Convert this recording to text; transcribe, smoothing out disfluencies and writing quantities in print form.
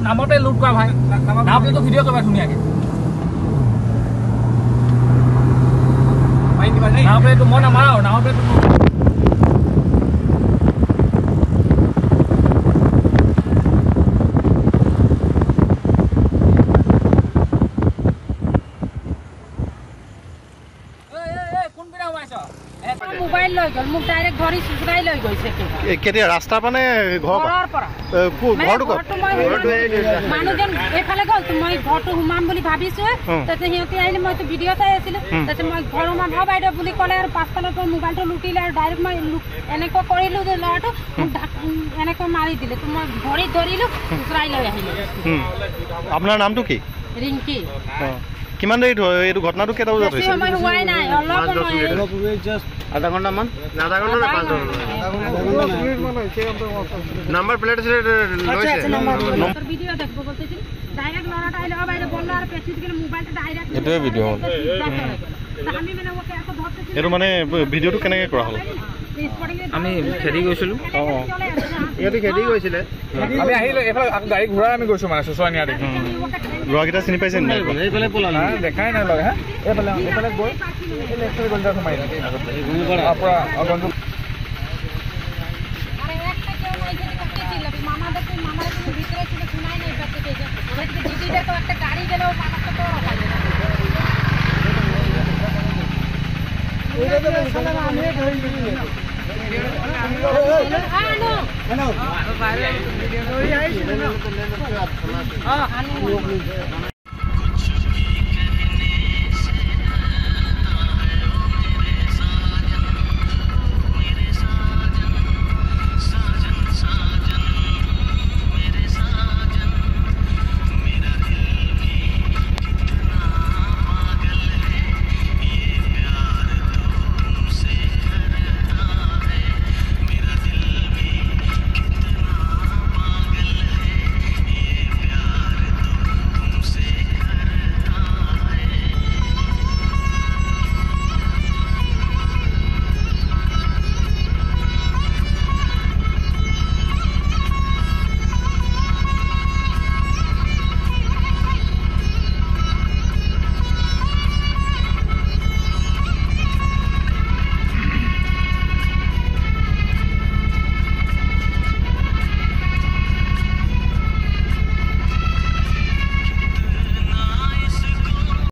নামতে লুট কৰা ভাই নামতে ভিডিঅ' কৰিবা ধুনীয়াকে নামতে মই নামাৰা নামতে মোবাইল লৈ গল মোক ডাইৰেক্ট ঘৰি সুসুৰাই লৈ গৈছে কেতিয়া ৰাস্তা মানে ঘৰৰ পৰা ঘৰটো মানুহজন এইফালে গ'ল মই ঘৰটো সোমাম বুলি ভাবিছো তাতে সিহঁতে আহিলে মইতো ভিডিঅ' চাই আছিলো তাতে মই ঘৰ সোমাম বাইদেউ বুলি ক'লে আৰু পাছফালৰ পৰা মোবাইলটো লুটিলে আৰু ডাইৰেক্ট মই এনেকৈ কৰিলো যে ল'ৰাটো এনেকৈ মাৰি দিলে তো মই ঘড়ীত ধৰিলো সুসুৰাই লৈ আহিলো আপোনাৰ নামটো কি ৰিংকি কিমান দেৰি এইটো ঘটনাটো কেইটা বজাত হৈছে সময় হোৱাই নাই অলপ আধা ঘণ্টামান নাম্বাৰ প্লেট ভিডিঅ' দেখব বলতেছিল ডাইৰেক্ট লৰাটা আহিলে বাইরে বলল আর পেছিত গেলে মোবাইলটা ডাইরেক্ট এটাই ভিডিঅ' হ'ল আমি মানে ওকে এত ধরতেছিল এটো মানে ভিডিঅ'টো কেনেকৈ কৰা হ'ল আমি খেদি গৈছিলো ইয়াতে খেদি গৈছিলে আমি আহিলে এফালে গাড়ী ঘূৰাই আমি গৈছো মানে সুচনীয়া দেখি ল'ৰাকেইটা চিনি পাইছে নাই এইফালে পলালে দেখাই নাই লগে হা এইফালে গৈ এই লেফ্টে গঞ্জা সোমাই পৰা গঞ্জা একটা গাড়ি গেল